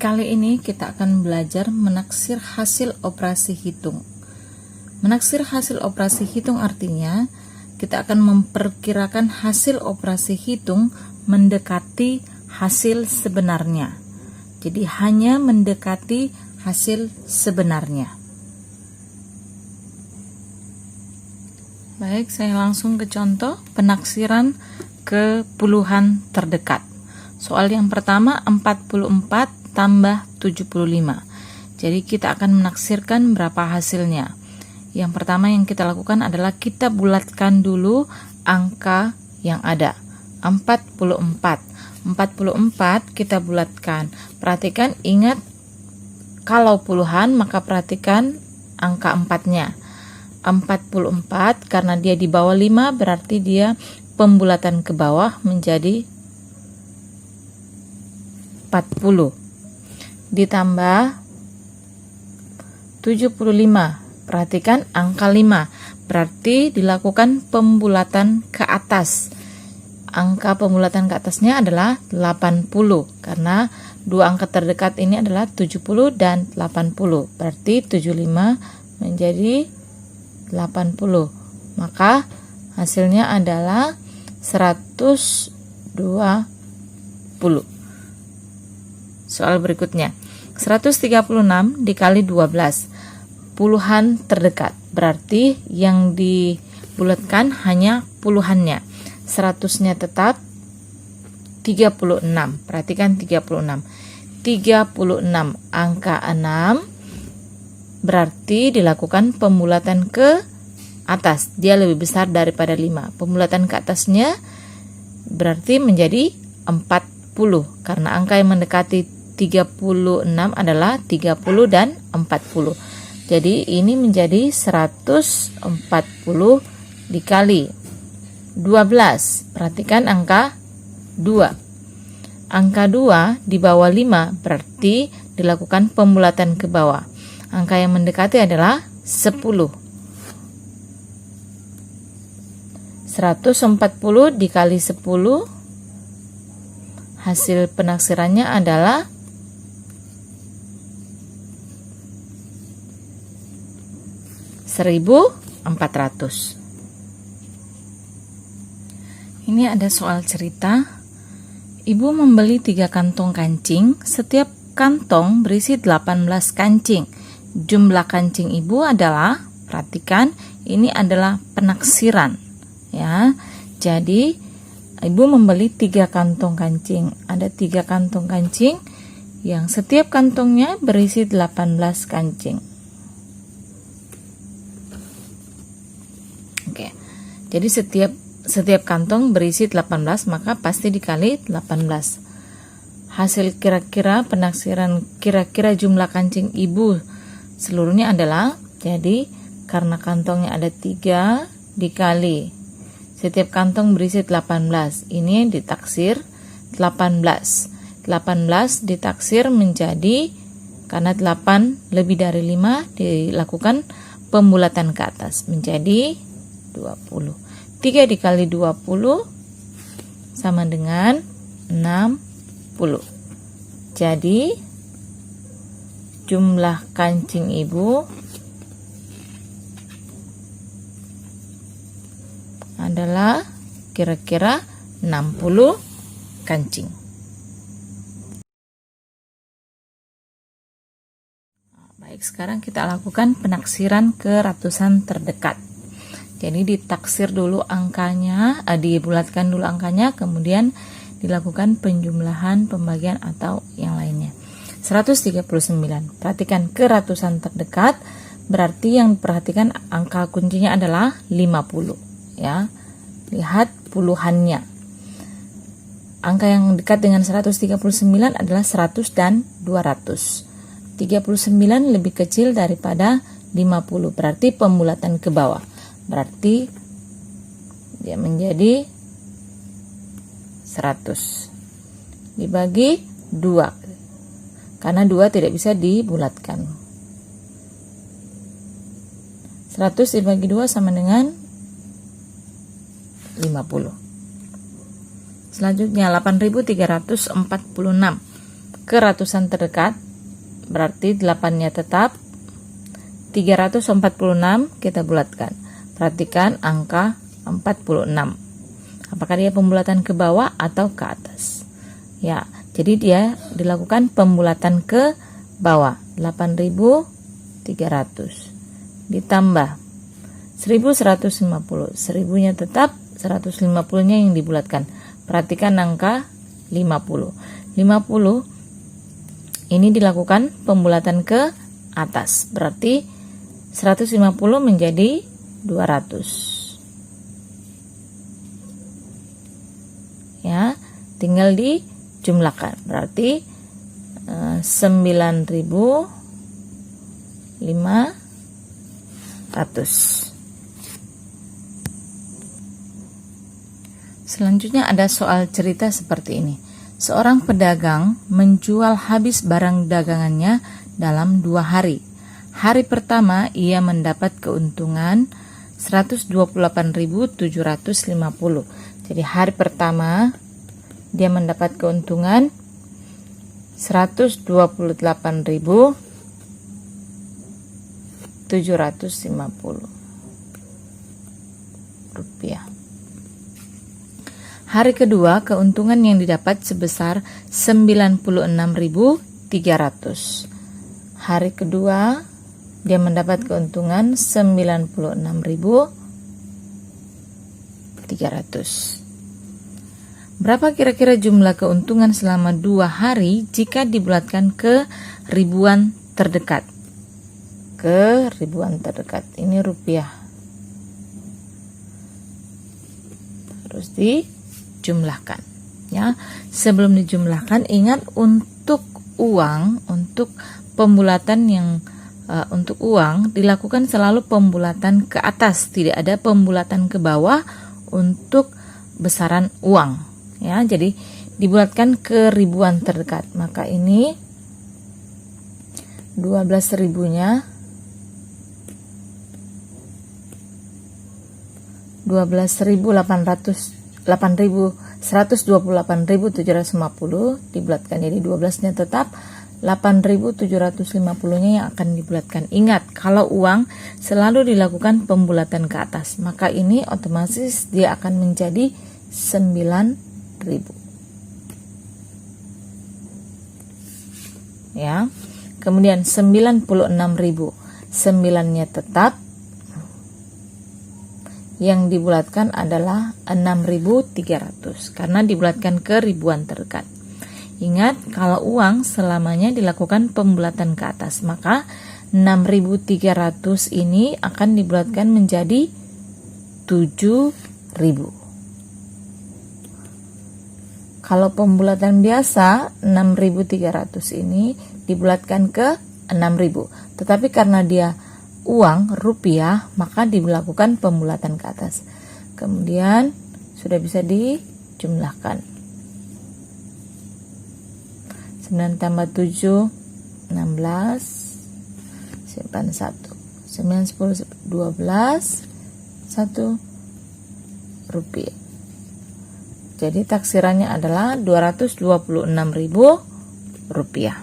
Kali ini kita akan belajar menaksir hasil operasi hitung. Menaksir hasil operasi hitung artinya kita akan memperkirakan hasil operasi hitung mendekati hasil sebenarnya. Jadi hanya mendekati hasil sebenarnya. Baik, saya langsung ke contoh penaksiran ke puluhan terdekat. Soal yang pertama 44 tambah 75. Jadi kita akan menaksirkan berapa hasilnya. Yang pertama yang kita lakukan adalah kita bulatkan dulu angka yang ada. 44 kita bulatkan. Perhatikan, ingat kalau puluhan maka perhatikan angka 4-nya. 44 karena dia di bawah 5 berarti dia pembulatan ke bawah menjadi 40. Ditambah 75, perhatikan angka 5 berarti dilakukan pembulatan ke atas. Angka pembulatan ke atasnya adalah 80 karena dua angka terdekat ini adalah 70 dan 80, berarti 75 menjadi 80, maka hasilnya adalah 120. Soal berikutnya 136 dikali 12 puluhan terdekat, berarti yang dibulatkan hanya puluhannya. 100-nya tetap 36, perhatikan 36 angka 6 berarti dilakukan pembulatan ke atas, dia lebih besar daripada 5. Pembulatan ke atasnya berarti menjadi 40 karena angka yang mendekati 36 adalah 30 dan 40. Jadi ini menjadi 140 dikali 12. Perhatikan angka 2. Angka 2 di bawah 5 berarti dilakukan pembulatan ke bawah. Angka yang mendekati adalah 10. 140 dikali 10, hasil penaksirannya adalah 1400. Ini ada soal cerita. Ibu membeli 3 kantong kancing, setiap kantong berisi 18 kancing. Jumlah kancing ibu adalah, perhatikan, ini adalah penaksiran ya. Jadi ibu membeli 3 kantong kancing. Ada 3 kantong kancing yang setiap kantongnya berisi 18 kancing. Oke. Jadi setiap kantong berisi 18, maka pasti dikali 18. Hasil kira-kira penaksiran kira-kira jumlah kancing ibu seluruhnya adalah, jadi karena kantongnya ada 3 dikali setiap kantong berisi 18, ini ditaksir 18 ditaksir menjadi, karena 8 lebih dari 5 dilakukan pembulatan ke atas menjadi 20. 3 dikali 20 sama dengan 60. Jadi jumlah kancing ibu adalah kira-kira 60 kancing. Baik, sekarang kita lakukan penaksiran ke ratusan terdekat. Jadi ditaksir dulu angkanya, dibulatkan dulu angkanya, kemudian dilakukan penjumlahan, pembagian atau yang lainnya. 139. Perhatikan ke ratusan terdekat, berarti yang perhatikan angka kuncinya adalah 50 ya. Lihat puluhannya. Angka yang dekat dengan 139 adalah 100 dan 200. 39 lebih kecil daripada 50, berarti pembulatan ke bawah. Berarti dia menjadi 100 dibagi 2 karena 2 tidak bisa dibulatkan. 100 dibagi 2 sama dengan 50. Selanjutnya 8346. ke ratusan terdekat, berarti 8-nya tetap. 346 kita bulatkan. Perhatikan angka 46. Apakah dia pembulatan ke bawah atau ke atas? Ya, jadi dia dilakukan pembulatan ke bawah. 8.300 ditambah 1.150. 1000-nya tetap, 150-nya yang dibulatkan. Perhatikan angka 50. 50 ini dilakukan pembulatan ke atas. Berarti 150 menjadi 200. Ya, tinggal dijumlahkan. Berarti 9.500. Selanjutnya ada soal cerita seperti ini. Seorang pedagang menjual habis barang dagangannya dalam 2 hari. Hari pertama ia mendapat keuntungan 128.750. Jadi hari pertama dia mendapat keuntungan 128.750 rupiah. Hari kedua, keuntungan yang didapat sebesar 96.300. Hari kedua, dia mendapat keuntungan 96.300. Berapa kira-kira jumlah keuntungan selama 2 hari jika dibulatkan ke ribuan terdekat? Ke ribuan terdekat. Ini rupiah. Harus dijumlahkan, ya. Sebelum dijumlahkan, ingat untuk uang, untuk pembulatan yang untuk uang dilakukan selalu pembulatan ke atas, tidak ada pembulatan ke bawah untuk besaran uang, ya. Jadi dibulatkan ke ribuan terdekat. Maka ini 12.000-nya 128.750 dibulatkan, jadi 12-nya tetap, 8.750-nya yang akan dibulatkan. Ingat, kalau uang selalu dilakukan pembulatan ke atas, maka ini otomatis dia akan menjadi 9.000. Ya. Kemudian 96.000, 9-nya tetap, yang dibulatkan adalah 6.300 karena dibulatkan ke ribuan terdekat. Ingat, kalau uang selamanya dilakukan pembulatan ke atas, maka 6.300 ini akan dibulatkan menjadi 7.000. Kalau pembulatan biasa, 6.300 ini dibulatkan ke 6.000. Tetapi karena dia uang rupiah, maka dilakukan pembulatan ke atas. Kemudian sudah bisa dijumlahkan. 9 tambah 7 16, simpan 1, 9 10 12, 1 rupiah. Jadi taksirannya adalah 226.000 rupiah.